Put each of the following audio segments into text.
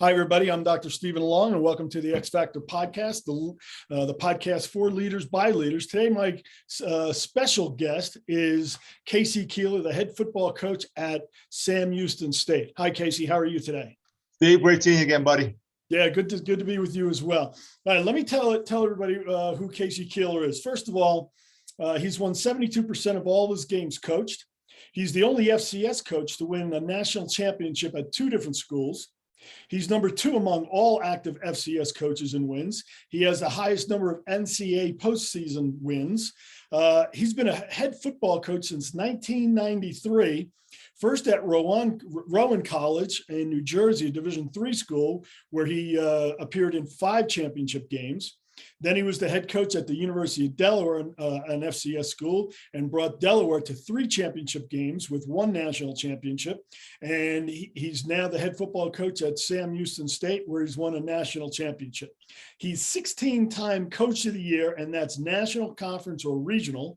Hi, everybody. I'm Dr. Stephen Long, and welcome to the X Factor podcast, the podcast for leaders by leaders. Today, my special guest is Casey Keeler, the head football coach at Sam Houston State. Hi, Casey. How are you today? Steve, great seeing you again, buddy. Yeah, good to be with you as well. All right, let me tell everybody who Casey Keeler is. First of all, he's won 72% of all his games coached. He's the only FCS coach to win a national championship at two different schools. He's number 2 among all active FCS coaches in wins. He has the highest number of NCAA postseason wins. He's been a head football coach since 1993, first at Rowan College in New Jersey, a Division III school, where he appeared in 5 championship games. Then he was the head coach at the University of Delaware, an FCS school, and brought Delaware to 3 championship games with 1 national championship. And he's now the head football coach at Sam Houston State, where he's won a national championship. He's 16-time coach of the year, and that's national, conference, or regional.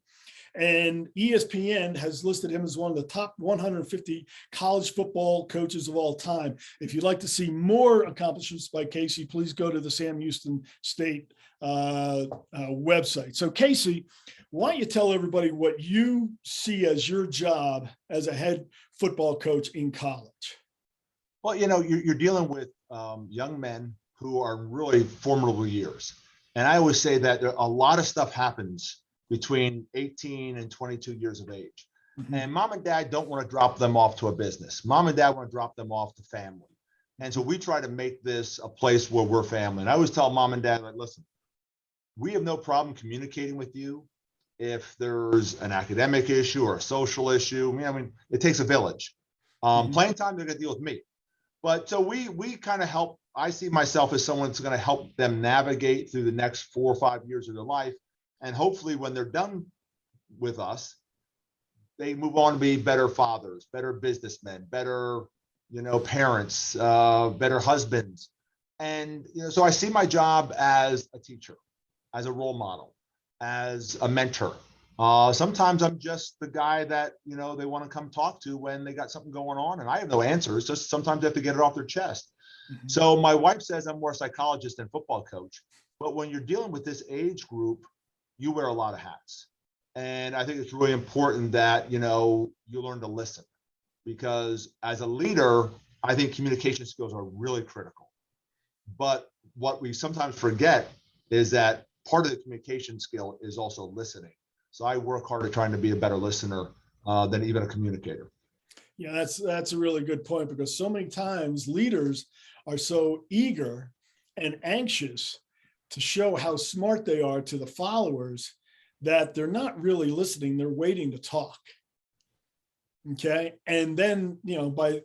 And ESPN has listed him as one of the top 150 college football coaches of all time. If you'd like to see more accomplishments by Casey, please go to the Sam Houston State website. So Casey, why don't you tell everybody what you see as your job as a head football coach in college? Well, you're dealing with young men who are really formidable years. And I always say that a lot of stuff happens between 18 and 22 years of age. Mm-hmm. And mom and dad don't want to drop them off to a business. Mom and dad want to drop them off to family. And so we try to make this a place where we're family. And I always tell mom and dad, like, listen, we have no problem communicating with you if there's an academic issue or a social issue. I mean, it takes a village. Mm-hmm. Playing time, they're going to deal with me. But so we kind of help. I see myself as someone that's going to help them navigate through the next 4 or 5 years of their life. And hopefully when they're done with us, they move on to be better fathers, better businessmen, better, parents, better husbands. And, so I see my job as a teacher, as a role model, as a mentor. Sometimes I'm just the guy that, they want to come talk to when they got something going on and I have no answers. Just sometimes they have to get it off their chest. Mm-hmm. So my wife says I'm more a psychologist than football coach. But when you're dealing with this age group, you wear a lot of hats. And I think it's really important that, you learn to listen, because as a leader, I think communication skills are really critical. But what we sometimes forget is that part of the communication skill is also listening. So I work hard at trying to be a better listener than even a communicator. Yeah, that's a really good point, because so many times leaders are so eager and anxious to show how smart they are to the followers that they're not really listening. They're waiting to talk. Okay. And then, by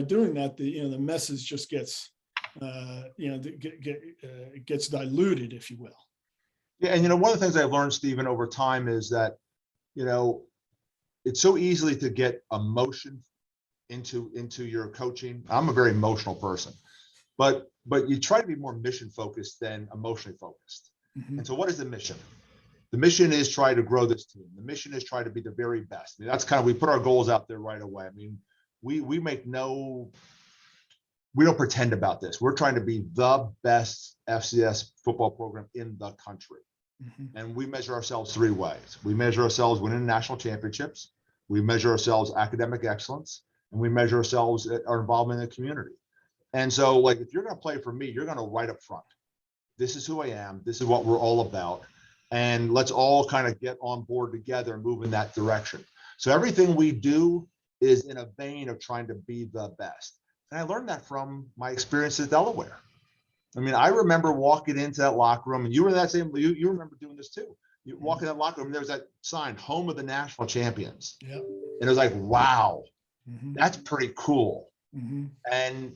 doing that, the message just gets, gets diluted, if you will. Yeah. And, one of the things I've learned, Stephen, over time is that, it's so easily to get emotion into your coaching. I'm a very emotional person, but you try to be more mission focused than emotionally focused. Mm-hmm. And so what is the mission? The mission is try to grow this team. The mission is try to be the very best. I mean, that's kind of, we put our goals out there right away. I mean, we don't pretend about this. We're trying to be the best FCS football program in the country. Mm-hmm. And we measure ourselves 3 ways. We measure ourselves winning national championships. We measure ourselves academic excellence, and we measure ourselves our involvement in the community. And so, like, if you're going to play for me, you're going to right up front. This is who I am. This is what we're all about. And let's all kind of get on board together and move in that direction. So everything we do is in a vein of trying to be the best. And I learned that from my experience at Delaware. I mean, I remember walking into that locker room, and you were that same, you remember doing this too. You walk in that locker room, there's that sign, home of the national champions. Yep. And it was like, wow, that's pretty cool. Mm-hmm. And,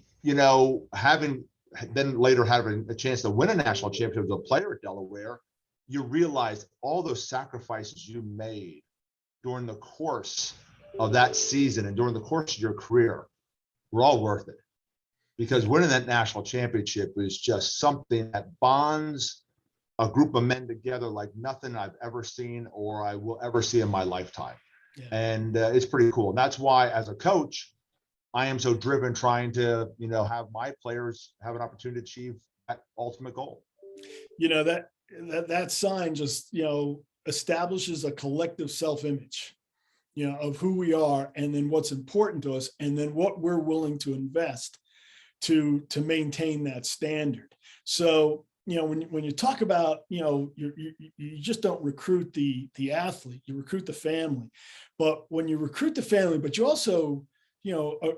having a chance to win a national championship as a player at Delaware, you realize all those sacrifices you made during the course of that season and during the course of your career were all worth it. Because winning that national championship is just something that bonds a group of men together like nothing I've ever seen or I will ever see in my lifetime. Yeah. And it's pretty cool. And that's why, as a coach, I am so driven trying to, have my players have an opportunity to achieve that ultimate goal. That sign just, establishes a collective self-image, of who we are, and then what's important to us, and then what we're willing to invest to maintain that standard. So, when you talk about, you just don't recruit the athlete, you recruit the family. But when you recruit the family, but you also,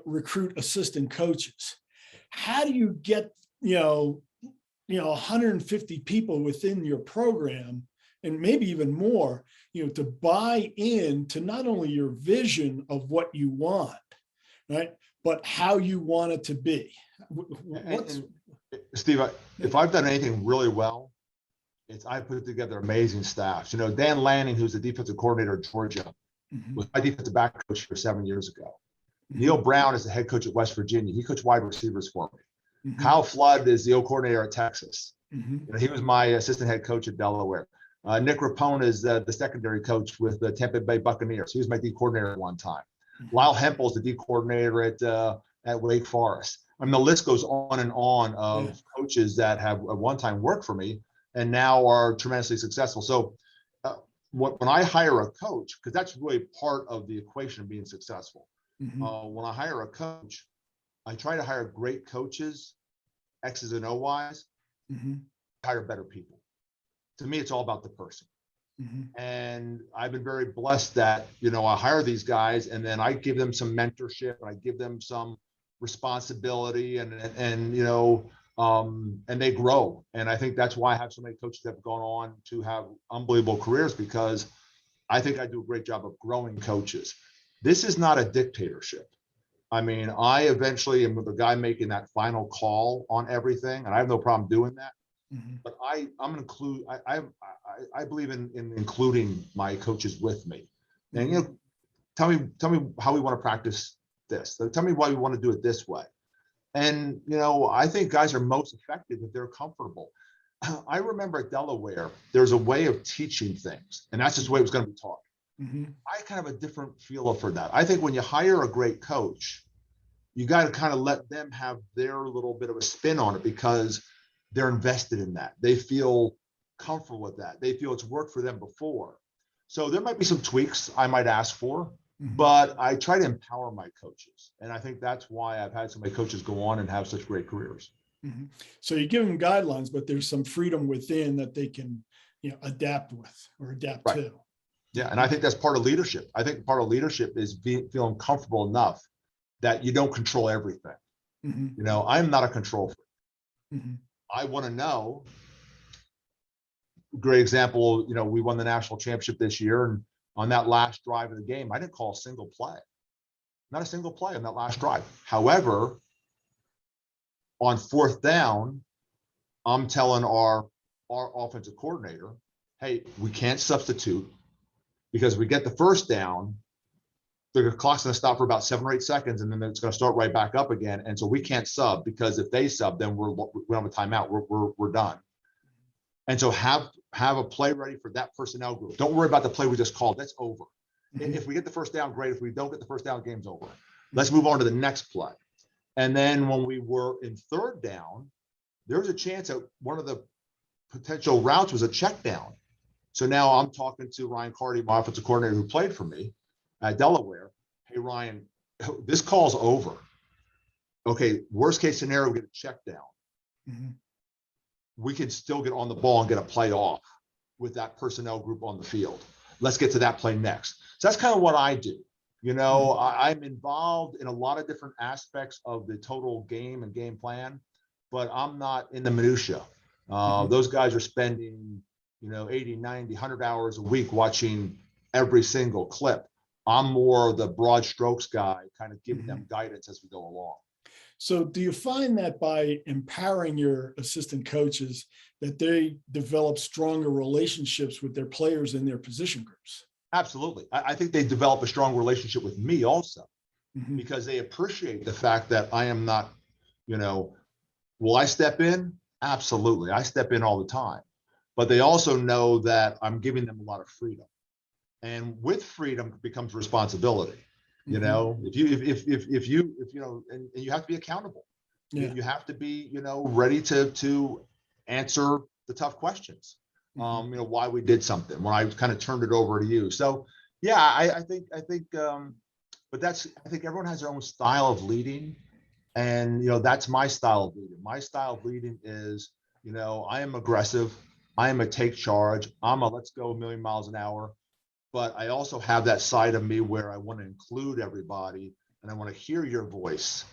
recruit assistant coaches. How do you get, 150 people within your program, and maybe even more, to buy in to not only your vision of what you want, right, but how you want it to be? Steve, if I've done anything really well, it's I put together amazing staffs. Dan Lanning, who's the defensive coordinator at Georgia, was my defensive back coach for 7 years ago. Neil Brown is the head coach at West Virginia. He coached wide receivers for me. Kyle Flood is the O coordinator at Texas. He was my assistant head coach at Delaware. Nick Rapone is the secondary coach with the Tampa Bay Buccaneers. He was my D coordinator at one time. Lyle Hempel is the D coordinator at Wake Forest. I mean, the list goes on and on of coaches that have at one time worked for me and now are tremendously successful. So when I hire a coach, because that's really part of the equation of being successful. When I hire a coach, I try to hire great coaches, X's and O's, hire better people. To me, it's all about the person. And I've been very blessed that, I hire these guys and then I give them some mentorship and I give them some responsibility and they grow. And I think that's why I have so many coaches that have gone on to have unbelievable careers, because I think I do a great job of growing coaches. This is not a dictatorship. I mean, I eventually am the guy making that final call on everything, and I have no problem doing that. But I believe in including my coaches with me. And tell me how we want to practice this. Tell me why we want to do it this way. And I think guys are most effective if they're comfortable. I remember at Delaware, there's a way of teaching things, and that's just the way it was going to be taught. I kind of have a different feel for that. I think when you hire a great coach, you got to kind of let them have their little bit of a spin on it, because they're invested in that. They feel comfortable with that. They feel it's worked for them before. So there might be some tweaks I might ask for, but I try to empower my coaches. And I think that's why I've had so many coaches go on and have such great careers. So you give them guidelines, but there's some freedom within that they can, adapt with or adapt to. Yeah. And I think that's part of leadership. I think part of leadership is feeling comfortable enough that you don't control everything. I'm not a control freak. I want to know. Great example, we won the national championship this year, and on that last drive of the game, I didn't call a single play. Not a single play on that last drive. However, on fourth down, I'm telling our offensive coordinator, hey, we can't substitute, because we get the first down, the clock's going to stop for about 7 or 8 seconds, and then it's going to start right back up again. And so we can't sub, because if they sub, then we don't have a timeout. We're done. And so have a play ready for that personnel group. Don't worry about the play we just called. That's over. If we get the first down, great. If we don't get the first down, game's over. Let's move on to the next play. And then when we were in third down, there was a chance that one of the potential routes was a check down. So now I'm talking to Ryan Carty, my offensive coordinator who played for me at Delaware. Hey, Ryan, this call's over. Okay, worst case scenario, we get a check down. We can still get on the ball and get a play off with that personnel group on the field. Let's get to that play next. So that's kind of what I do. I'm involved in a lot of different aspects of the total game and game plan, but I'm not in the minutia. Those guys are spending, 80, 90, 100 hours a week watching every single clip. I'm more the broad strokes guy, kind of giving them guidance as we go along. So do you find that by empowering your assistant coaches that they develop stronger relationships with their players in their position groups? Absolutely. I think they develop a strong relationship with me also, because they appreciate the fact that I am not, will I step in? Absolutely. I step in all the time. But they also know that I'm giving them a lot of freedom. And with freedom becomes responsibility. You know, if you know, and you have to be accountable. Yeah. You have to be, you know, ready to answer the tough questions. You know, why we did something when I kind of turned it over to you. So yeah, I think, but I think everyone has their own style of leading. And, you know, that's my style of leading. My style of leading is, you know, I am aggressive. I am a take charge. I'm a let's go a million miles an hour. But I also have that side of me where I want to include everybody and I want to hear your voice.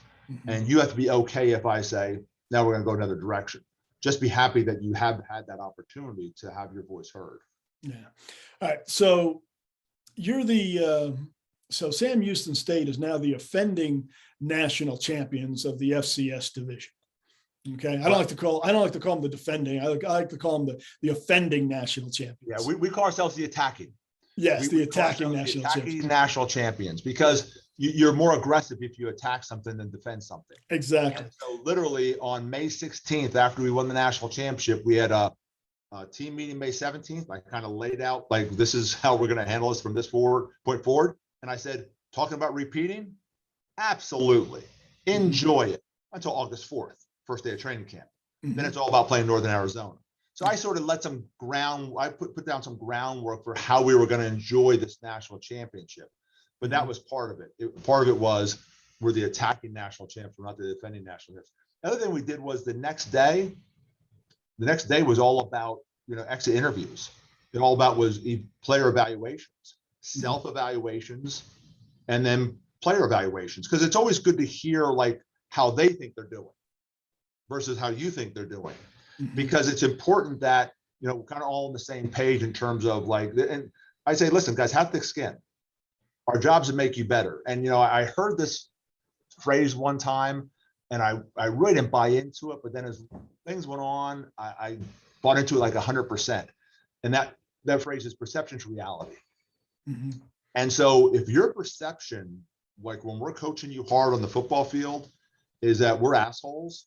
And you have to be okay if I say, now we're going to go another direction. Just be happy that you have had that opportunity to have your voice heard. Yeah. All right. So you're so Sam Houston State is now the offending national champions of the FCS division. Okay. I don't like to call them the defending. I like to call them the offending national champions. Yeah. We call ourselves the attacking. Yes. The attacking national champions Because you're more aggressive if you attack something than defend something. Exactly. And so literally on May 16th, after we won the national championship, we had a team meeting May 17th. I kind of laid out like, this is how we're going to handle this from this point forward. And I said, talking about repeating, absolutely enjoy it until August 4th, first day of training camp. Then it's all about playing Northern Arizona. So I sort of let I put down some groundwork for how we were going to enjoy this national championship. But that was part of it. Part of it was we're the attacking national champs. We're not the defending national champs. The other thing we did was the next day was all about, you know, exit interviews. It all about was player evaluations, self-evaluations, and then player evaluations. Because it's always good to hear like how they think they're doing versus how you think they're doing. Because it's important that, you know, we're kind of all on the same page in terms of like, and I say, listen, guys, have thick skin. Our jobs to make you better. And, you know, I heard this phrase one time and I really didn't buy into it, but then as things went on, I bought into it like 100%. And that phrase is perception to reality. And so if your perception, like when we're coaching you hard on the football field, is that we're assholes,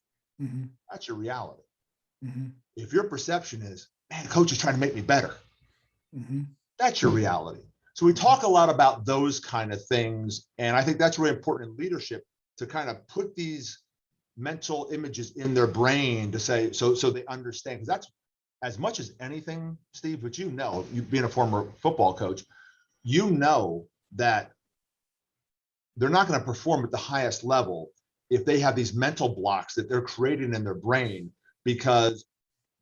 that's your reality. If your perception is, man, coach is trying to make me better, that's your reality. So we talk a lot about those kind of things. And I think that's really important in leadership to kind of put these mental images in their brain to say, so they understand. Because that's as much as anything, Steve, but you know, you being a former football coach, you know that they're not going to perform at the highest level if they have these mental blocks that they're creating in their brain because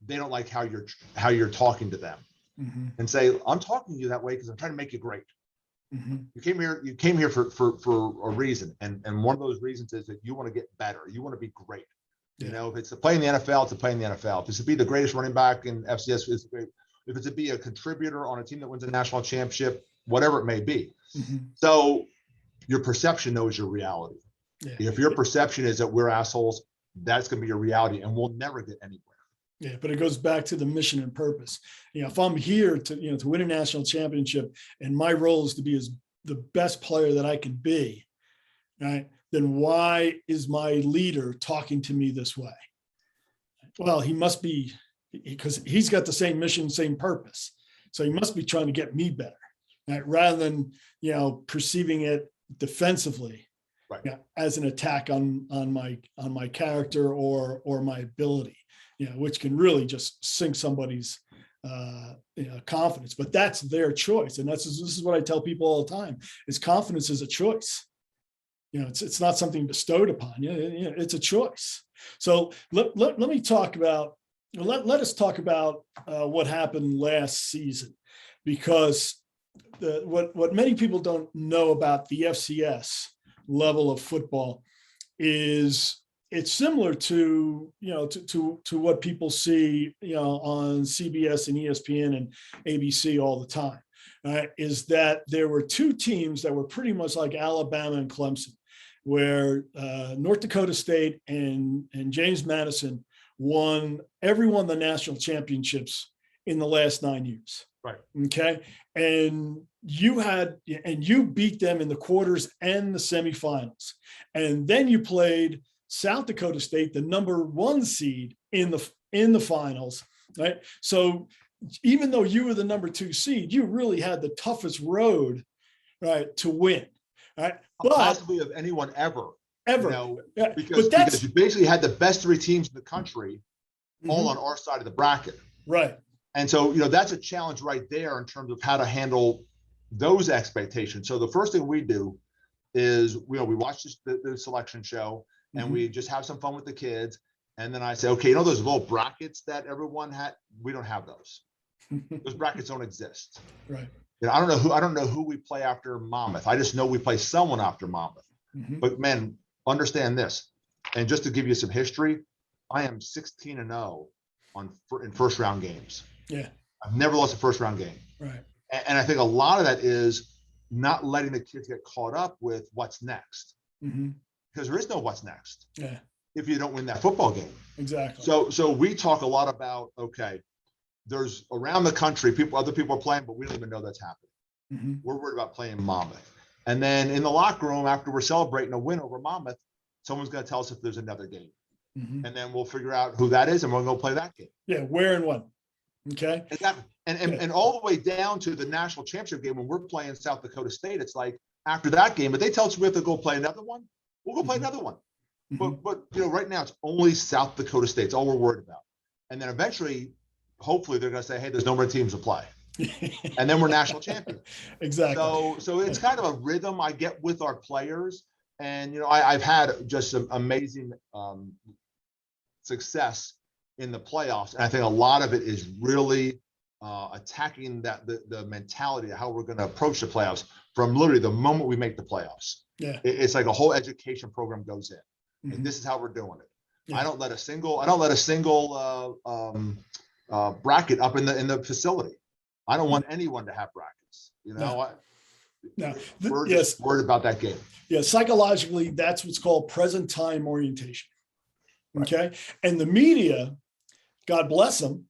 they don't like how you're talking to them. And say, I'm talking to you that way because I'm trying to make you great. You came here for a reason. And one of those reasons is that you want to get better. You want to be great. You know, if it's to play in the NFL, it's to play in the NFL. If it's to be the greatest running back in FCS, it's great. If it's to be a contributor on a team that wins a national championship, whatever it may be. So your perception knows your reality. If your perception is that we're assholes, that's going to be your reality and we'll never get anywhere. Yeah, but it goes back to the mission and purpose. You know, if I'm here to win a national championship and my role is to be the best player that I can be, right? Then why is my leader talking to me this way? Well, he must be, because he's got the same mission, same purpose. So he must be trying to get me better, right? Rather than, you know, perceiving it defensively, right, as an attack on my character or my ability. You know, which can really just sink somebody's confidence, but that's their choice. And this is what I tell people all the time is confidence is a choice. You know, it's not something bestowed upon you. It's a choice. So let me talk about, let us talk about what happened last season, because what many people don't know about the FCS level of football is it's similar to, you know, to what people see, you know, on CBS and ESPN and ABC all the time, is that there were two teams that were pretty much like Alabama and Clemson, where North Dakota State and James Madison won the national championships in the last 9 years. Right. Okay. And you beat them in the quarters and the semifinals. And then you played South Dakota State, the #1 seed in the finals, right? So even though you were the #2 seed, you really had the toughest road, right, to win. All right. But possibly of anyone ever. ever. You know, Yeah. because you basically had the best 3 teams in the country all on our side of the bracket. Right. And so, that's a challenge right there in terms of how to handle those expectations. So the first thing we do is, we watch the selection show and we just have some fun with the kids. And then I say, okay, those little brackets that everyone had, we don't have those. Those brackets don't exist. Right. I don't know who we play after Monmouth. I just know we play someone after Monmouth. But man, understand this. And just to give you some history, I am 16-0 in first round games. Yeah. I've never lost a first round game. Right. And I think a lot of that is not letting the kids get caught up with what's next. Because there is no what's next. Yeah. If you don't win that football game. Exactly. So we talk a lot about, okay, there's around the country, other people are playing, but we don't even know that's happening. We're worried about playing Monmouth. And then in the locker room, after we're celebrating a win over Monmouth, someone's going to tell us if there's another game. And then we'll figure out who that is and we're going to play that game. Yeah. Where and when. Okay. Exactly. And all the way down to the national championship game when we're playing South Dakota State, it's like after that game, if they tell us we have to go play another one, we'll go play another one. But right now it's only South Dakota State. It's all we're worried about. And then eventually, hopefully they're going to say, hey, there's no more teams to play. And then we're national champions. Exactly. So it's kind of a rhythm I get with our players. And, I've had just some amazing success in the playoffs. And I think a lot of it is really attacking the mentality of how we're going to approach the playoffs from literally the moment we make the playoffs. Yeah. It's like a whole education program goes in. And this is how we're doing it. Yeah. I don't let a single bracket up in the facility. I don't want anyone to have brackets. We're just worried about that game. Yeah, psychologically, that's what's called present time orientation. Okay. And the media, God bless them,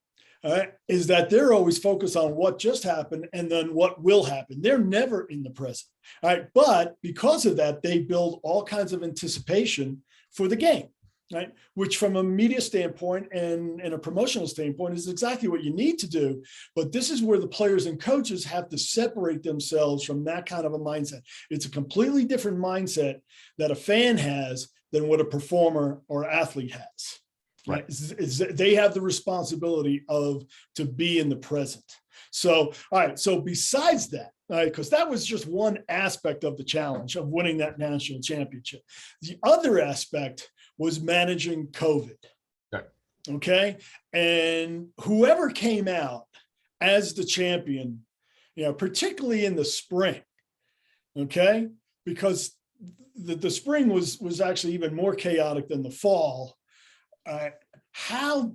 is that they're always focused on what just happened and then what will happen. They're never in the present. All right. But because of that, they build all kinds of anticipation for the game. Right, which from a media standpoint and a promotional standpoint is exactly what you need to do. But this is where the players and coaches have to separate themselves from that kind of a mindset. It's a completely different mindset that a fan has than what a performer or athlete has. Right. They have the responsibility to be in the present. So, all right. So besides that, because that was just one aspect of the challenge of winning that national championship. The other aspect was managing COVID. Okay. And whoever came out as the champion, particularly in the spring, okay, because the spring was actually even more chaotic than the fall. How,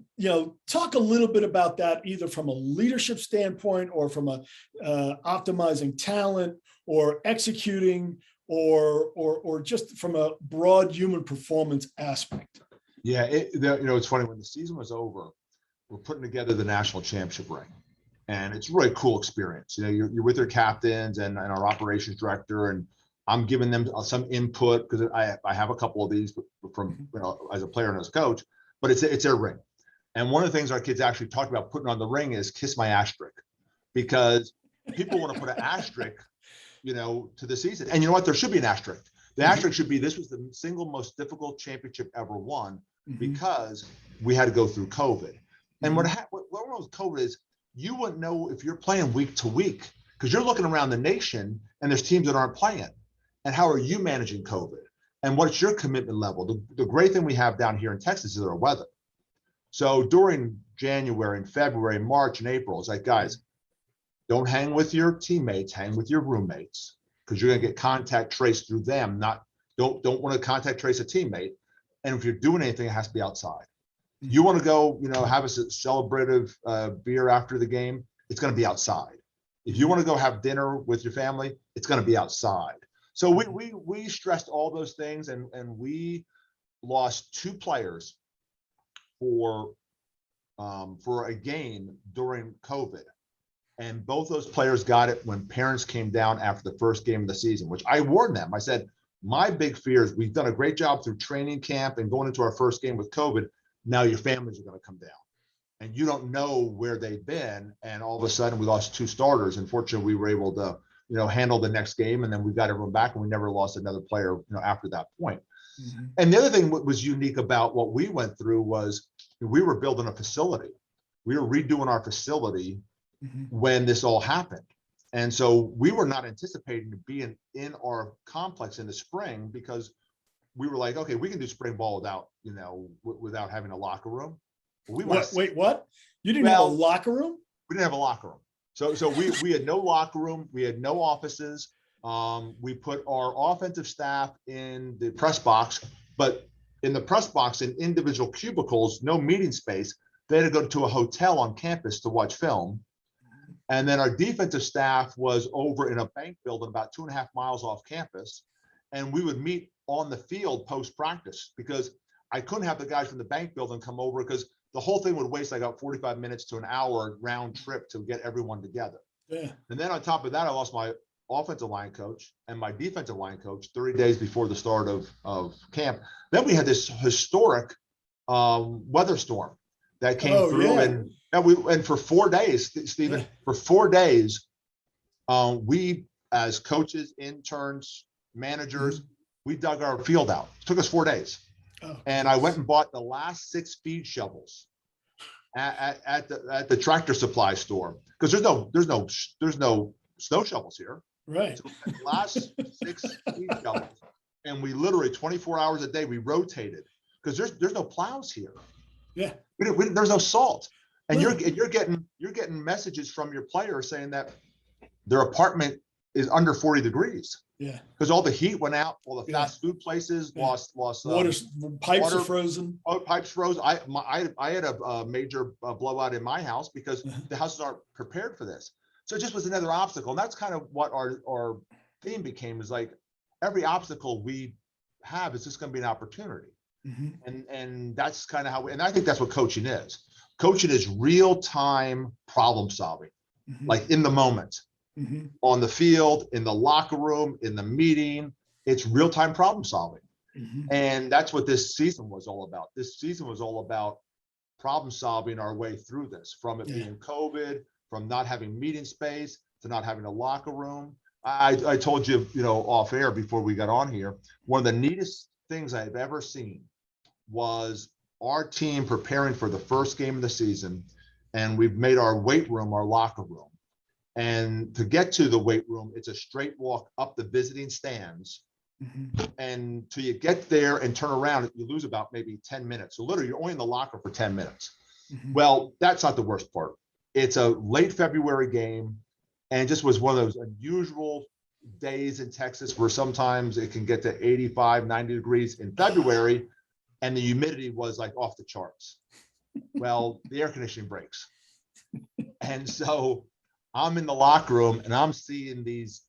talk a little bit about that, either from a leadership standpoint or from a optimizing talent or executing or just from a broad human performance aspect. Yeah. It's funny, when the season was over, we're putting together the national championship ring, and it's a really cool experience. You're with your captains and our operations director, and I'm giving them some input because I have a couple of these from, as a player and as a coach, but it's their ring. And one of the things our kids actually talked about putting on the ring is kiss my asterisk, because people want to put an asterisk, to the season. And you know what? There should be an asterisk. The asterisk should be, this was the single most difficult championship ever won because we had to go through COVID. And what wrong with COVID is you wouldn't know if you're playing week to week because you're looking around the nation and there's teams that aren't playing. And how are you managing COVID? And what's your commitment level? The great thing we have down here in Texas is our weather. So during January and February, March and April, it's like, guys, don't hang with your teammates, hang with your roommates, because you're going to get contact traced through them. Don't want to contact trace a teammate. And if you're doing anything, it has to be outside. You want to go, have a celebrative beer after the game, it's going to be outside. If you want to go have dinner with your family, it's going to be outside. So we stressed all those things, and we lost 2 players for a game during COVID. And both those players got it when parents came down after the first game of the season, which I warned them. I said, my big fear is we've done a great job through training camp and going into our first game with COVID. Now your families are going to come down and you don't know where they've been. And all of a sudden we lost 2 starters. Unfortunately, we were able to handle the next game. And then we got everyone back and we never lost another player, after that point. Mhm. And the other thing what was unique about what we went through was we were building a facility. We were redoing our facility Mhm. when this all happened. And so we were not anticipating to be in our complex in the spring, because we were like, okay, we can do spring ball without having a locker room. Wait, what? You didn't have a locker room? We didn't have a locker room. So we had no locker room. We had no offices. We put our offensive staff in the press box, but in the press box, in individual cubicles, no meeting space. They had to go to a hotel on campus to watch film. And then our defensive staff was over in a bank building about 2.5 miles off campus. And we would meet on the field post practice, because I couldn't have the guys from the bank building come over, because the whole thing would waste like about 45 minutes to an hour round trip to get everyone together. Yeah. And then on top of that, I lost my offensive line coach and my defensive line coach 30 days before the start of camp. Then we had this historic weather storm that came through. Yeah. And for 4 days, Stephen, for 4 days, we as coaches, interns, managers, we dug our field out. It took us 4 days. Oh, and I went and bought the last 6 feed shovels at the tractor supply store, because there's no snow shovels here. Right. So the last 6 feed shovels, and we literally 24 hours a day we rotated, because there's no plows here. Yeah. There's no salt, and No. you're getting messages from your players saying that their apartment is under 40 degrees. Yeah. Because all the heat went out, all the fast food places lost water, pipes are frozen. Oh, pipes froze. I had a major blowout in my house because the houses aren't prepared for this. So it just was another obstacle. And that's kind of what our theme became, is like every obstacle we have is just going to be an opportunity. Mm-hmm. And that's kind of how and I think that's what coaching is. Coaching is real-time problem solving, like in the moment. Mm-hmm. On the field, in the locker room, in the meeting, it's real-time problem solving. Mm-hmm. And that's what this season was all about. This season was all about problem solving our way through this, from it being COVID, from not having meeting space to not having a locker room. I told you, off air before we got on here, one of the neatest things I've ever seen was our team preparing for the first game of the season, and we've made our weight room our locker room. And to get to the weight room, it's a straight walk up the visiting stands. Mm-hmm. And till you get there and turn around, you lose about maybe 10 minutes. So literally, you're only in the locker for 10 minutes. Mm-hmm. Well, that's not the worst part. It's a late February game, and it just was one of those unusual days in Texas where sometimes it can get to 85, 90 degrees in February, and the humidity was like off the charts. Well, the air conditioning breaks. And so I'm in the locker room and I'm seeing these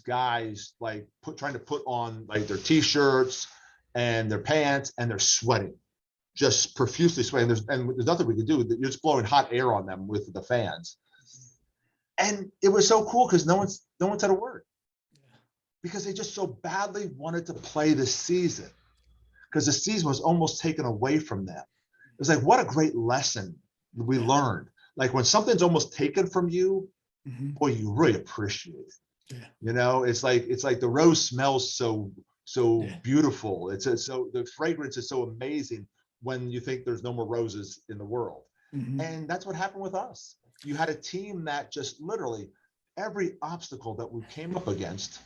guys like trying to put on like their t-shirts and their pants, and they're sweating, just profusely sweating. There's nothing we can do. You're just blowing hot air on them with the fans. And it was so cool because no one said a word, because they just so badly wanted to play this season, because the season was almost taken away from them. It was like, what a great lesson we learned. Like when something's almost taken from you, boy, you really appreciate it. Yeah. It's like the rose smells so beautiful. So the fragrance is so amazing when you think there's no more roses in the world. Mm-hmm. And that's what happened with us. You had a team that just literally every obstacle that we came up against,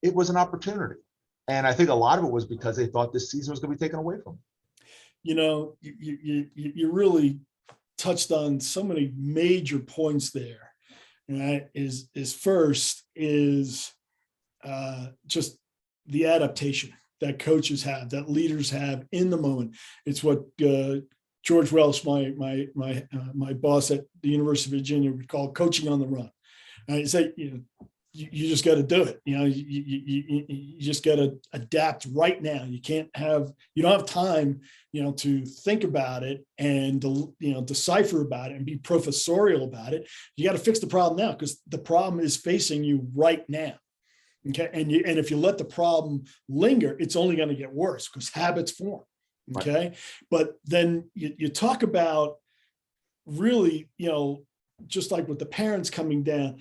it was an opportunity. And I think a lot of it was because they thought this season was going to be taken away from them. You really touched on so many major points there. Right, is first is just the adaptation that coaches have, that leaders have in the moment. It's what George Welsh, my boss at the University of Virginia, would call coaching on the run. I say, you just got to do it. You just got to adapt right now. You don't have time, to think about it and decipher about it and be professorial about it. You got to fix the problem now, because the problem is facing you right now. Okay. And if you let the problem linger, it's only going to get worse because habits form. Okay. Right. But then you talk about really, just like with the parents coming down,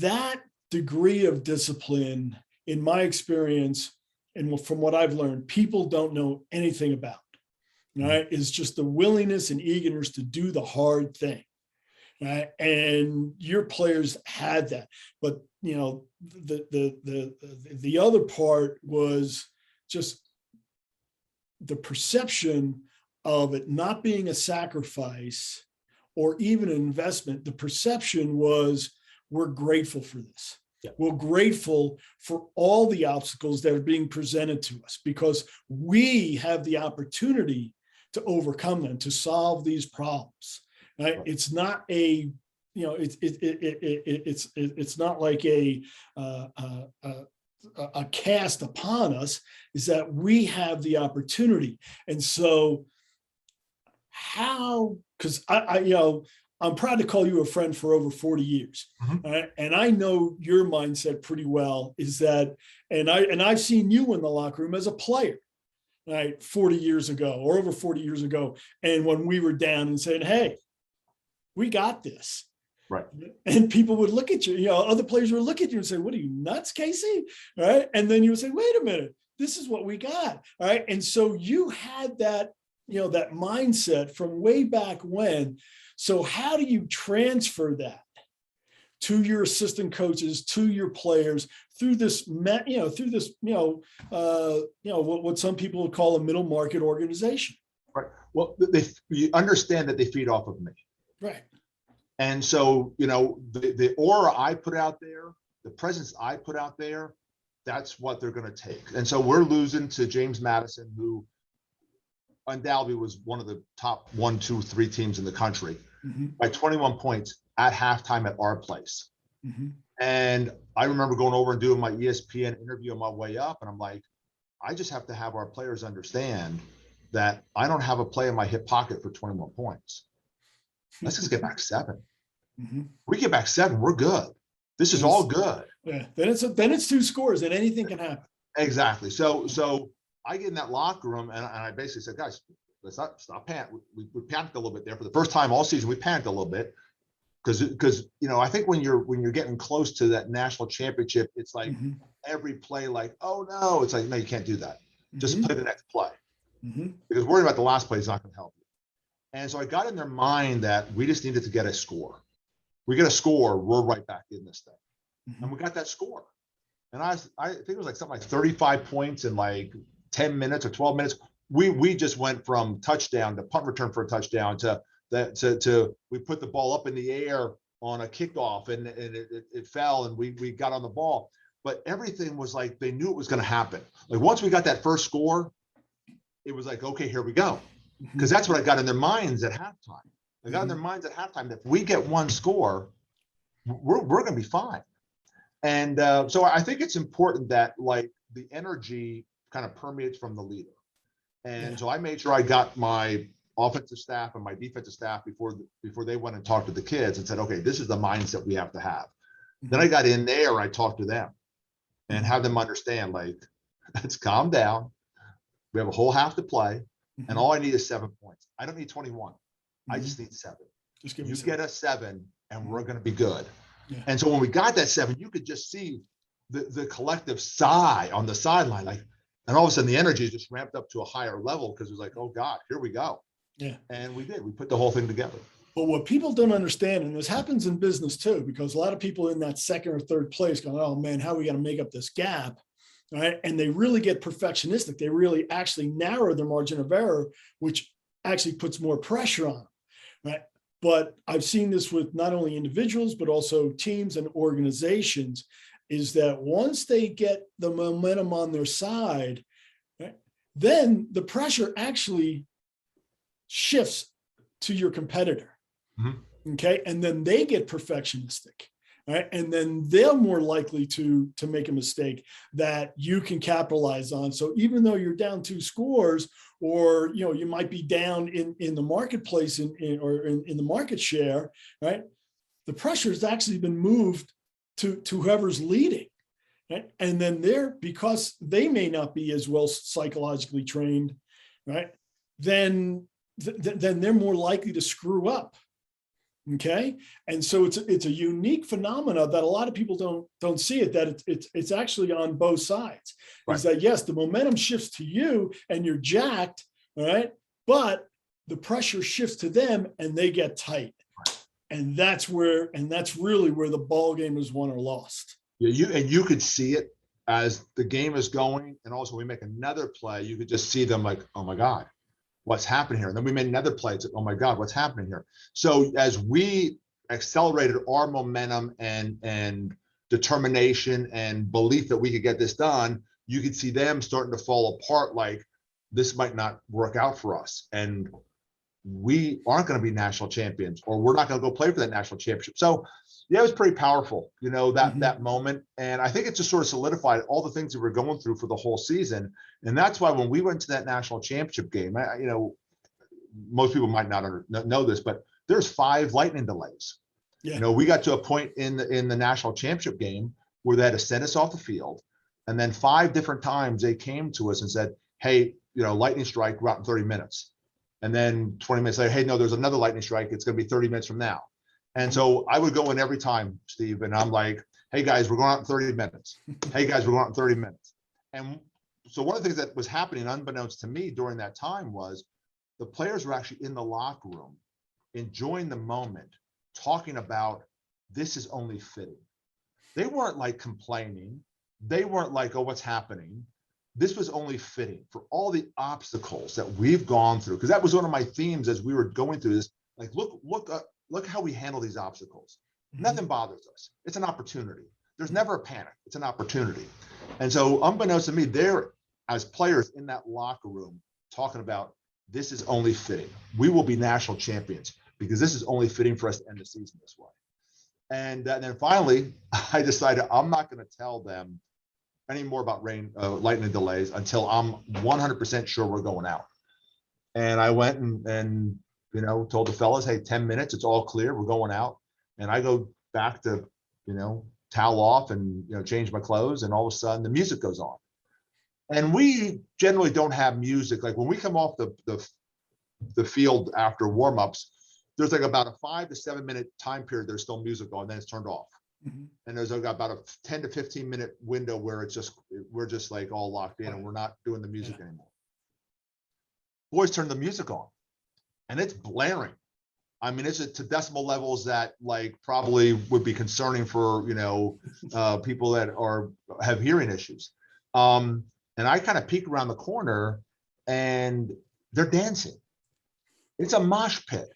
that degree of discipline, in my experience, and from what I've learned, people don't know anything about. Right? Is just the willingness and eagerness to do the hard thing. Right? And your players had that. But the other part was just the perception of it not being a sacrifice or even an investment. The perception was, we're grateful for this. Yeah. We're grateful for all the obstacles that are being presented to us because we have the opportunity to overcome them, to solve these problems. Right? It's not a, it's not like a cast upon us, is that we have the opportunity. And so because I'm proud to call you a friend for over 40 years. Mm-hmm. Right? And I know your mindset pretty well, is that, and I've seen you in the locker room as a player, right, 40 years ago or over 40 years ago. And when we were down and saying, hey, we got this. Right. And people would look at you, other players would look at you and say, what are you, nuts, Casey? Right. And then you would say, wait a minute, this is what we got. All right. And so you had that, that mindset from way back when. So how do you transfer that to your assistant coaches, to your players through this, what some people would call a middle market organization? Right. Well, you understand that they feed off of me. Right. And so, the aura I put out there, the presence I put out there, that's what they're going to take. And so we're losing to James Madison, who undoubtedly was one of the top 1, 2, 3 teams in the country, mm-hmm. by 21 points at halftime at our place. Mm-hmm. And I remember going over and doing my ESPN interview on my way up. And I'm like, I just have to have our players understand that I don't have a play in my hip pocket for 21 points. Let's just get back 7. Mm-hmm. We get back 7, we're good. This is all good. Yeah. Then it's 2 scores and anything can happen. Exactly. So I get in that locker room and I basically said, guys, let's stop panic. We panicked a little bit there for the first time all season. We panicked a little bit because I think when you're getting close to that national championship, it's like mm-hmm. every play, like, oh no, it's like, no, you can't do that. Mm-hmm. Just play the next play, mm-hmm. because worrying about the last play is not going to help you. And so I got in their mind that we just needed to get a score. We get a score, we're right back in this thing. Mm-hmm. And we got that score. And I think it was like something like 35 points in like 10 minutes or 12 minutes. We just went from touchdown to punt return for a touchdown to we put the ball up in the air on a kickoff and it fell and we got on the ball. But everything was like, they knew it was going to happen. Like once we got that first score, it was like, okay, here we go. Because that's what I got in their minds at halftime. I got in their minds at halftime that if we get one score, we're going to be fine. And so I think it's important that like the energy kind of permeates from the leader. And so I made sure I got my offensive staff and my defensive staff before they went and talked to the kids and said, okay, this is the mindset we have to have. Mm-hmm. Then I got in there, I talked to them and have them understand, like, let's calm down. We have a whole half to play. Mm-hmm. And all I need is 7 points. I don't need 21. Mm-hmm. I just need 7. Just give me 7. Get us 7 and we're going to be good. Yeah. And so when we got that 7, you could just see the collective sigh on the sideline. Like, and all of a sudden the energy just ramped up to a higher level because it was like, oh God, here we go. Yeah. And we did. We put the whole thing together. But what people don't understand, and this happens in business too, because a lot of people in that second or third place going, oh man, how are we going to make up this gap? Right. And they really get perfectionistic. They really actually narrow their margin of error, which actually puts more pressure on them. Right. But I've seen this with not only individuals, but also teams and organizations, is that once they get the momentum on their side, right, then the pressure actually shifts to your competitor. Mm-hmm. Okay. And then they get perfectionistic. Right. And then they're more likely to make a mistake that you can capitalize on. So even though you're down 2 scores, or, you might be down in the marketplace in the market share, right? The pressure has actually been moved to whoever's leading. Right? And then because they may not be as well psychologically trained, right? Then they're more likely to screw up. Okay. And so it's a unique phenomena that a lot of people don't see it, that it's actually on both sides. Right. Is that, yes, the momentum shifts to you and you're jacked, all right, but the pressure shifts to them and they get tight. And that's really where the ball game is won or lost. Yeah, you could see it as the game is going, and also we make another play, you could just see them like, oh my God, what's happening here? And then we made another play. It's like, oh my God, what's happening here? So as we accelerated our momentum and determination and belief that we could get this done, you could see them starting to fall apart. Like, this might not work out for us, and we aren't going to be national champions, or we're not going to go play for that national championship. So yeah, it was pretty powerful, that moment. And I think it just sort of solidified all the things that we're going through for the whole season. And that's why when we went to that national championship game, most people might not know this, but there's 5 lightning delays. Yeah. We got to a point in the national championship game where they had to send us off the field. And then 5 different times they came to us and said, hey, lightning strike, we're out in 30 minutes. And then 20 minutes later, hey, no, there's another lightning strike. It's going to be 30 minutes from now. And so I would go in every time, Steve, and I'm like, hey guys, we're going out in 30 minutes. Hey guys, we're going out in 30 minutes. And so one of the things that was happening unbeknownst to me during that time was the players were actually in the locker room, enjoying the moment, talking about, this is only fitting. They weren't like complaining. They weren't like, oh, what's happening? This was only fitting for all the obstacles that we've gone through. Because that was one of my themes as we were going through this. Like, look how we handle these obstacles. Nothing bothers us. It's an opportunity. There's never a panic. It's an opportunity. And so unbeknownst to me, they're, as players in that locker room, talking about, this is only fitting. We will be national champions because this is only fitting for us to end the season this way. And then finally, I decided I'm not going to tell them any more about lightning delays until I'm 100% sure we're going out. And I went and told the fellas, hey, 10 minutes, it's all clear, we're going out. And I go back to, towel off and, change my clothes. And all of a sudden the music goes on. And we generally don't have music. Like when we come off the field after warmups, there's like about a 5 to 7 minute time period. There's still music on, then it's turned off. And there's about a 10 to 15 minute window where we're just like all locked in and we're not doing the music anymore. Boys turn the music on and it's blaring. I mean, it's to decimal levels that like probably would be concerning for, people that have hearing issues. And I kind of peek around the corner and they're dancing. It's a mosh pit.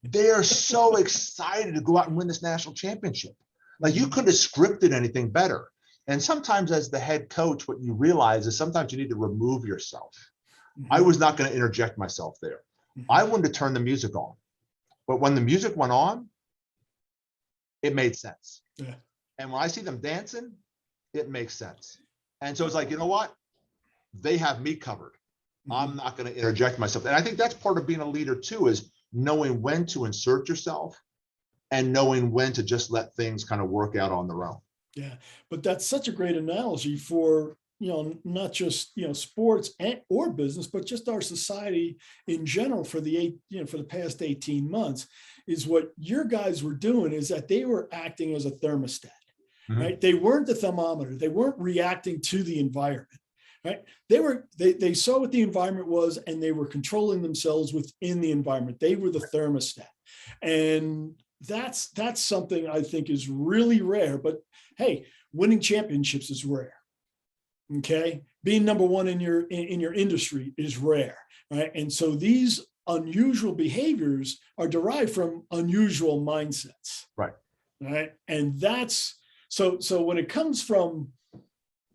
They're so excited to go out and win this national championship. Like, you couldn't have scripted anything better. And sometimes as the head coach, what you realize is sometimes you need to remove yourself. I was not going to interject myself there. I wanted to turn the music on. But when the music went on, it made sense. Yeah. And when I see them dancing, it makes sense. And so it's like, you know what? They have me covered. I'm not going to interject myself. And I think that's part of being a leader too, is knowing when to insert yourself and knowing when to just let things kind of work out on their own. Yeah. But that's such a great analogy for, not just, sports or business, but just our society in general for the past 18 months is what your guys were doing is that they were acting as a thermostat, right? They weren't the thermometer. They weren't reacting to the environment, right? They saw what the environment was and they were controlling themselves within the environment. They were the thermostat. And that's something I think is really rare, but hey, winning championships is rare. Okay. Being number one in your industry is rare. Right. And so these unusual behaviors are derived from unusual mindsets. Right. Right. And that's so when it comes from,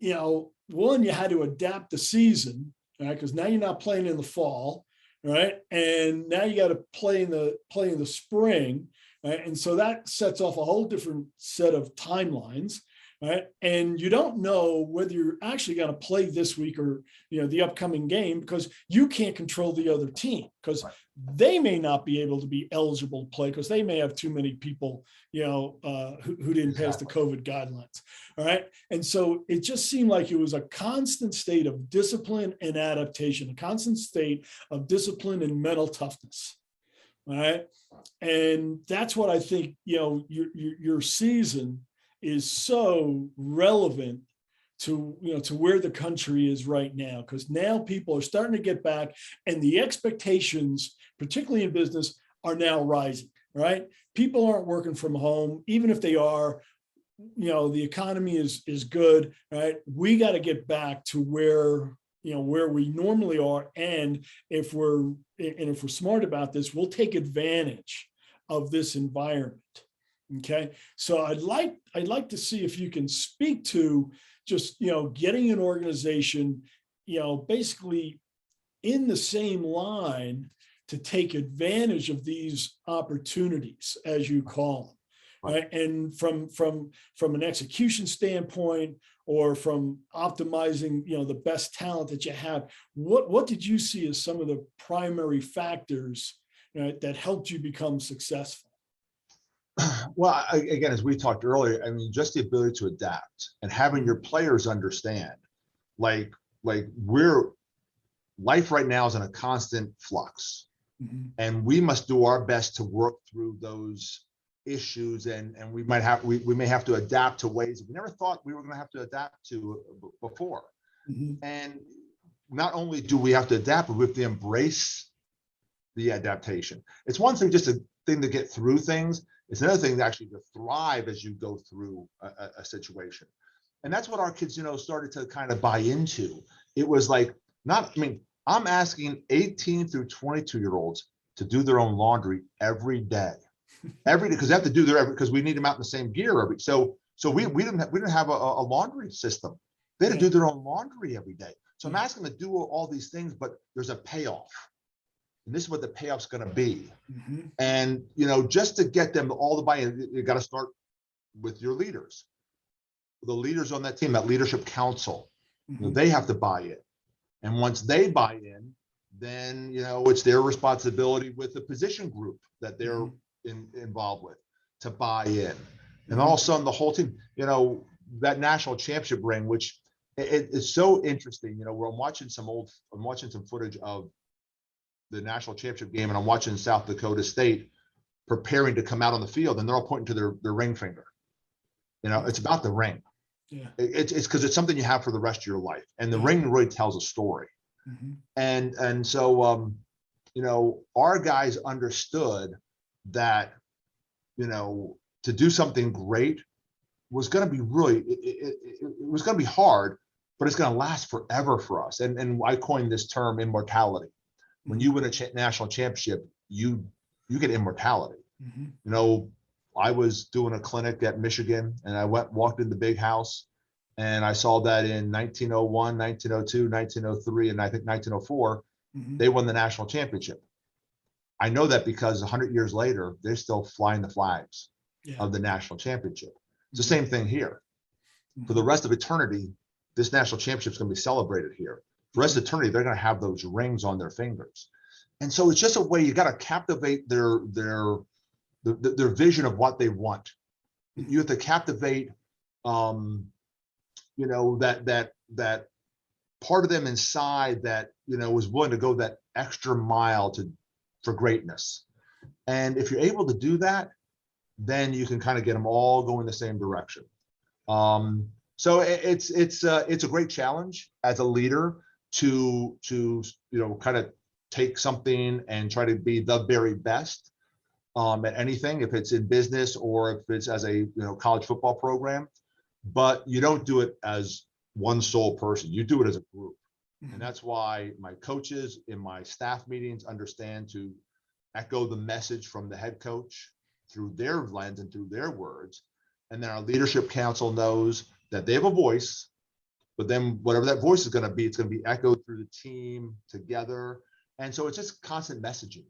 one, you had to adapt the season, right? Because now you're not playing in the fall, right? And now you got to play in the spring. Right? And so that sets off a whole different set of timelines, right? And you don't know whether you're actually going to play this week or, the upcoming game because you can't control the other team because they may not be able to be eligible to play because they may have too many people, who didn't pass the COVID guidelines. All right. And so it just seemed like it was a constant state of discipline and adaptation, a constant state of discipline and mental toughness. All right. And that's what I think, your season is so relevant to where the country is right now, because now people are starting to get back, and the expectations, particularly in business, are now rising, right? People aren't working from home. Even if they are, the economy is good, right? We got to get back to where we normally are. And if we're smart about this, we'll take advantage of this environment. Okay. So I'd like to see if you can speak to just, getting an organization, basically in the same line to take advantage of these opportunities, as you call them. Right. And from an execution standpoint, or from optimizing, the best talent that you have, what did you see as some of the primary factors that helped you become successful? Well, again, as we talked earlier, I mean, just the ability to adapt and having your players understand, like life right now is in a constant flux, and we must do our best to work through those issues, and we may have to adapt to ways we never thought we were going to have to adapt to before. And not only do we have to adapt, but we have to embrace the adaptation. It's one thing, just a thing to get through things. It's another thing to actually to thrive as you go through a situation. And that's what our kids, started to kind of buy into. It was like, I'm asking 18 through 22-year-olds to do their own laundry every day, because they have to do because we need them out in the same gear so we didn't have a laundry system. They had to do their own laundry every day. So I'm asking them to do all these things, but there's a payoff. And this is what the payoff's going to be. And, just to get them all the buy-in, you got to start with your leaders, the leaders on that team, that leadership council. They have to buy in. And once they buy in, then, it's their responsibility with the position group that they're involved with to buy in. And all of a sudden the whole team, that national championship ring, which it's so interesting, where I'm watching some footage of the national championship game, and I'm watching South Dakota State preparing to come out on the field, and they're all pointing to their ring finger. It's about the ring. Yeah. It's because it's something you have for the rest of your life, and the ring really tells a story. And so our guys understood that to do something great was going to be it was going to be hard, but it's going to last forever for us. And I coined this term immortality. When you win a national championship, you get immortality. I was doing a clinic at Michigan, and I walked in the big house, and I saw that in 1901, 1902, 1903, and I think 1904, they won the national championship. I know that because 100 years later, they're still flying the flags of the national championship. It's the same thing here. For the rest of eternity, this national championship is going to be celebrated here. For the rest of eternity, they're going to have those rings on their fingers. And so it's just a way you got to captivate their vision of what they want. You have to captivate, that part of them inside that, was willing to go that extra mile for greatness. And if you're able to do that, then you can kind of get them all going the same direction. So it's a great challenge as a leader to kind of take something and try to be the very best at anything, if it's in business or if it's as a college football program. But you don't do it as one sole person. You do it as a group. And that's why my coaches in my staff meetings understand to echo the message from the head coach through their lens and through their words. And then our leadership council knows that they have a voice, but then whatever that voice is going to be, it's going to be echoed through the team together. And so it's just constant messaging.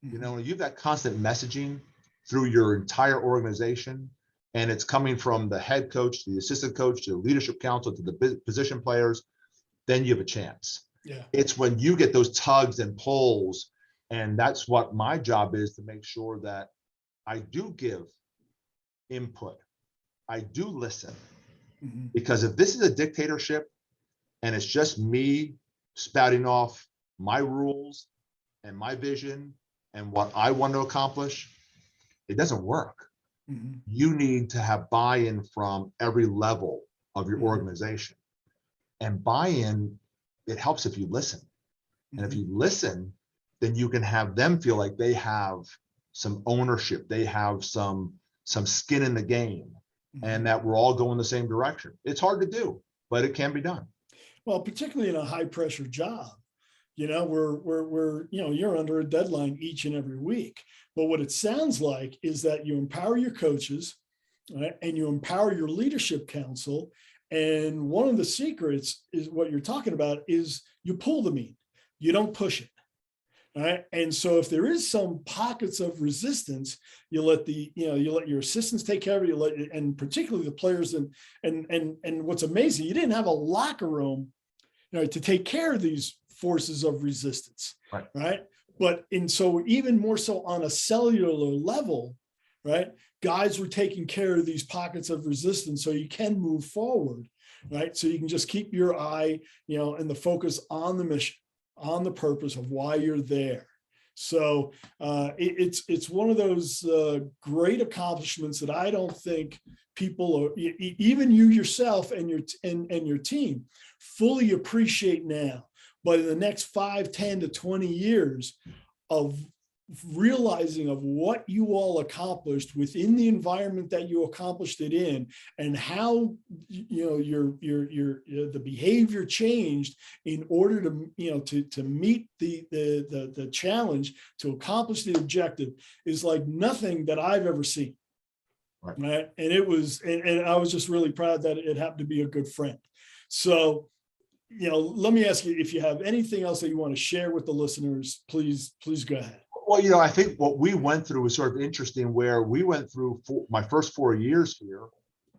You've got constant messaging through your entire organization, and it's coming from the head coach to the assistant coach to the leadership council to the position players, then you have a chance. Yeah. It's when you get those tugs and pulls, and that's what my job is, to make sure that I do give input. I do listen. Because if this is a dictatorship and it's just me spouting off my rules and my vision and what I want to accomplish, it doesn't work. Mhm. You need to have buy-in from every level of your Mhm. organization. And buy-in, it helps if you listen. And if Mhm. you listen, then you can have them feel like they have some ownership, they have some skin in the game, Mhm. and that we're all going the same direction. It's hard to do, but it can be done. Well, particularly in a high pressure job, we're you're under a deadline each and every week. But what it sounds like is that you empower your coaches, right, and you empower your leadership council. And one of the secrets is what you're talking about is you pull the meat, you don't push it. All right. And so if there is some pockets of resistance, you let your assistants take care of it, and particularly the players. And what's amazing, you didn't have a locker room, to take care of these forces of resistance. Right. Right. So even more so on a cellular level, right, guys were taking care of these pockets of resistance so you can move forward. Right. So you can just keep your eye, and the focus on the mission, on the purpose of why you're there. So it's one of those great accomplishments that I don't think people, even you yourself and your team, fully appreciate now. But in the next 5, 10 to 20 years of realizing of what you all accomplished within the environment that you accomplished it in, and how the behavior changed in order to meet the challenge, to accomplish the objective, is like nothing that I've ever seen. Right. And it was, and I was just really proud that it happened to be a good friend. So, let me ask you, if you have anything else that you want to share with the listeners, please go ahead. Well, I think what we went through was sort of interesting, where we went through my first 4 years here.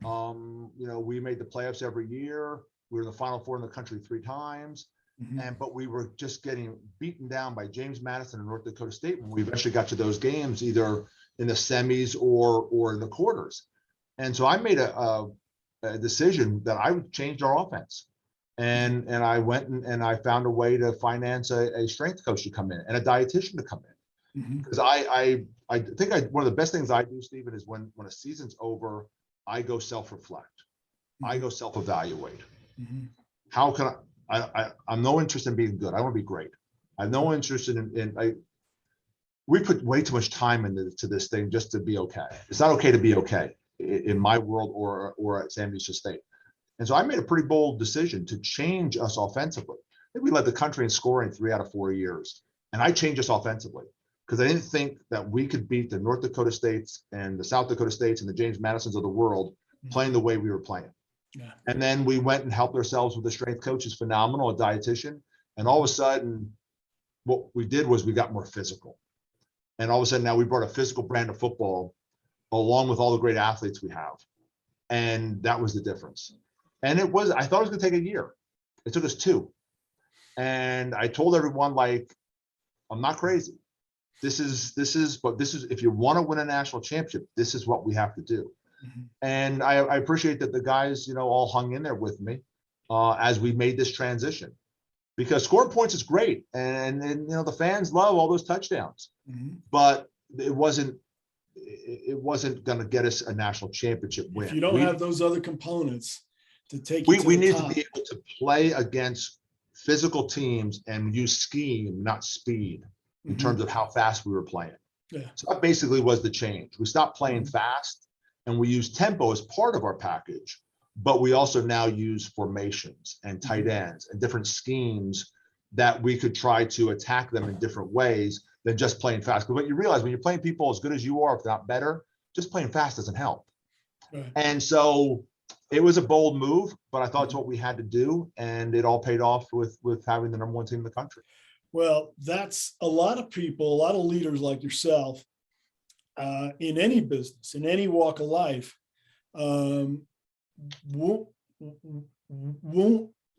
We made the playoffs every year. We were in the Final Four in the country 3 times. Mhm. But we were just getting beaten down by James Madison and North Dakota State when we eventually got to those games, either in the semis or in the quarters. And so I made a decision that I would change our offense. And I went and I found a way to finance a strength coach to come in and a dietitian to come in. Because I think one of the best things I do, Stephen, is when a season's over, I go self-reflect. I go self-evaluate. How can I'm no interest in being good. I want to be great. I have no interest we put way too much time into this thing just to be okay. It's not okay to be okay in my world or at Sam Houston State. And so I made a pretty bold decision to change us offensively. I think we led the country in scoring 3 out of 4 years. And I changed us offensively because I didn't think that we could beat the North Dakota States and the South Dakota States and the James Madisons of the world playing the way we were playing. Yeah. And then we went and helped ourselves with the strength coach, who's phenomenal, a dietitian. And all of a sudden, what we did was we got more physical. And all of a sudden now we brought a physical brand of football along with all the great athletes we have. And that was the difference. And I thought it was going to take a year. It took us 2. And I told everyone, like, I'm not crazy. This is, if you want to win a national championship, this is what we have to do. And I appreciate that the guys, all hung in there with me as we made this transition, because scoring points is great. And the fans love all those touchdowns, but it wasn't going to get us a national championship win. If you don't have those other components to take we need to be able to play against physical teams and use scheme, not speed, in terms of how fast we were playing. Yeah. So that basically was the change. We stopped playing fast and we used tempo as part of our package, but we also now use formations and tight ends and different schemes that we could try to attack them in different ways than just playing fast. Because what you realize when you're playing people as good as you are, if not better, just playing fast doesn't help. Right. And so it was a bold move, but I thought it's what we had to do, and it all paid off with having the #1 team in the country. Well, that's a lot of people, a lot of leaders like yourself, in any business, in any walk of life, won't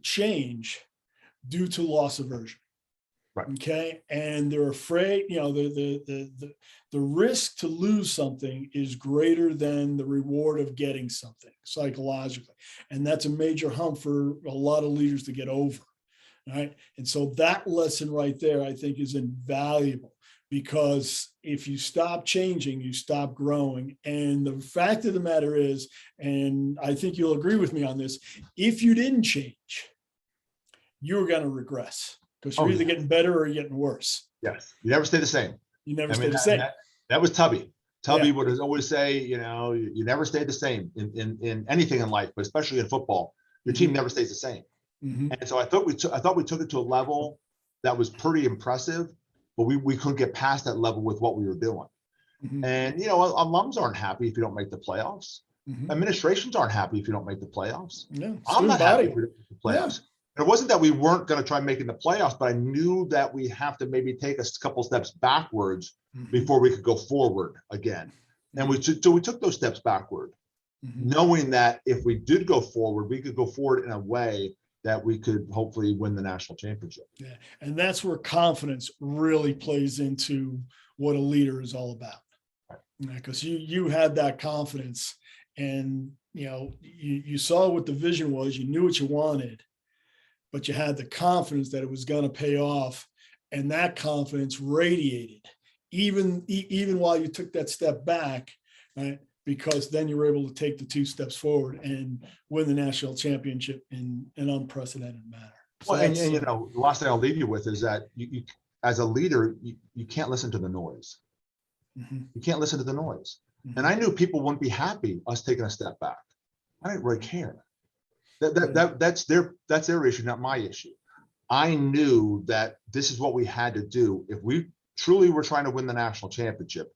change due to loss aversion. Right. Okay. And they're afraid, the risk to lose something is greater than the reward of getting something psychologically. And that's a major hump for a lot of leaders to get over. Right. And so that lesson right there, I think, is invaluable. because if you stop changing, you stop growing. And the fact of the matter is, and I think you'll agree with me on this, if you didn't change, you're going to regress because you're either getting better or you're getting worse. Yes. You never stay the same. You never stay the same. That was Tubby. Tubby would always say, you know, you never stay the same in anything in life, but especially in football, your team never stays the same. And so I thought we took it to a level that was pretty impressive, but we couldn't get past that level with what we were doing. And, you know, alums aren't happy if you don't make the playoffs. Administrations aren't happy if you don't make the playoffs. I'm not happy if we don't make the playoffs. It wasn't that we weren't going to try making the playoffs, but I knew that we have to maybe take a couple steps backwards before we could go forward again. And we took those steps backward, knowing that if we did go forward, we could go forward in a way that we could hopefully win the national championship. Yeah. And that's where confidence really plays into what a leader is all about. Because you had that confidence, and you know, you saw what the vision was, you knew what you wanted, but you had the confidence that it was going to pay off. And that confidence radiated even while you took that step back, right? Because then you were able to take the 2 steps forward and win the national championship in an unprecedented manner. So well, and you know, the last thing I'll leave you with is that you as a leader, you can't listen to the noise. You can't listen to the noise. And I knew people wouldn't be happy us taking a step back. I didn't really care. That's their issue, not my issue. I knew that this is what we had to do. If we truly were trying to win the national championship,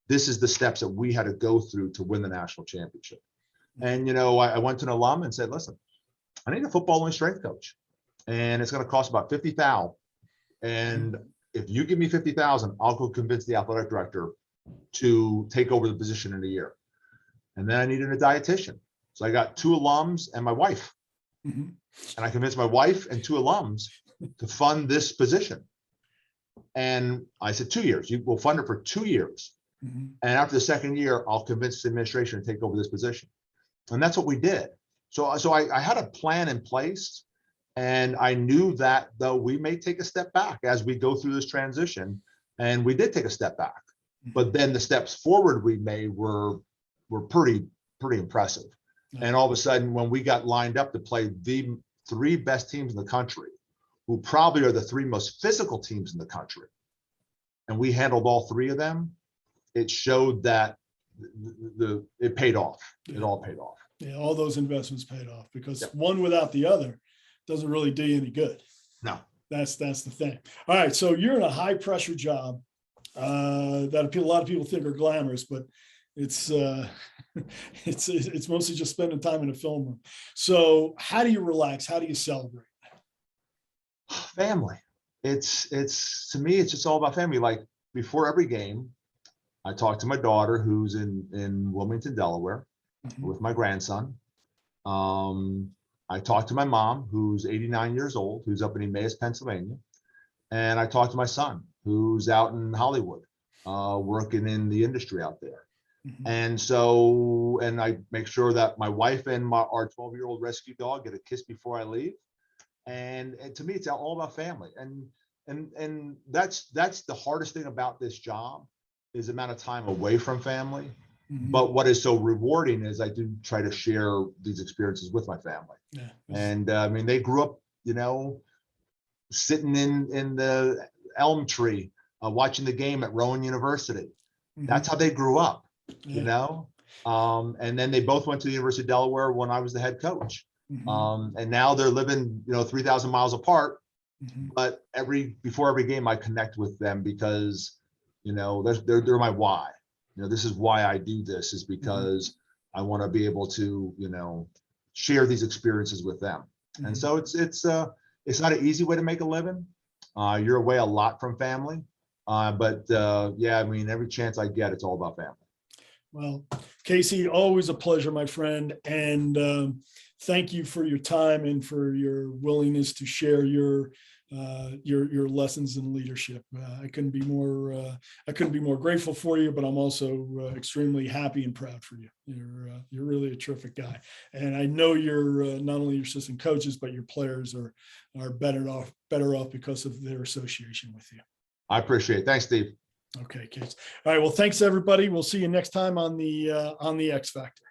this is the steps that we had to go through to win the national championship. And, you know, I went to an alum and said, listen, I need a football and strength coach, and it's going to cost about $50,000. And if you give me $50,000, I'll go convince the athletic director to take over the position in a year. And then I needed a dietitian. So I got 2 alums and my wife. And I convinced my wife and 2 alums to fund this position. And I said, 2 years, you will fund it for 2 years. And after the second year, I'll convince the administration to take over this position. And that's what we did. So I had a plan in place, and I knew that though we may take a step back as we go through this transition, and we did take a step back, but then the steps forward we made were pretty impressive. And all of a sudden, when we got lined up to play the 3 best teams in the country, who probably are the 3 most physical teams in the country, and we handled all 3 of them, it showed that it paid off. It all paid off. Yeah, all those investments paid off, because one without the other doesn't really do you any good. No. That's the thing. All right, so you're in a high pressure job that a lot of people think are glamorous, but it's mostly just spending time in a film room. So how do you relax? How do you celebrate? Family. It's to me, it's just all about family. Like before every game, I talk to my daughter who's in Wilmington, Delaware, with my grandson. I talk to my mom, who's 89 years old, who's up in Emmaus, Pennsylvania. And I talk to my son, who's out in Hollywood, working in the industry out there. And so, and I make sure that my wife and our 12-year-old rescue dog get a kiss before I leave. And to me, it's all about family. And that's the hardest thing about this job, is the amount of time away from family. But what is so rewarding is I do try to share these experiences with my family. And I mean, they grew up, you know, sitting in the elm tree, watching the game at Rowan University. That's how they grew up, you know? And then they both went to the University of Delaware when I was the head coach. And now they're living, you know, 3,000 miles apart. But before every game, I connect with them because, you know, they're my why. You know, this is why I do this, is because I want to be able to, you know, share these experiences with them. And so it's not an easy way to make a living. You're away a lot from family. But yeah, I mean, every chance I get, it's all about family. Well, Casey, always a pleasure, my friend. And thank you for your time and for your willingness to share your lessons in leadership. I couldn't be more grateful for you, but I'm also extremely happy and proud for you. You're really a terrific guy. And I know you're not only your assistant coaches, but your players are better off because of their association with you. I appreciate it. Thanks, Steve. Okay, Case. All right. Well, thanks everybody. We'll see you next time on the X Factor.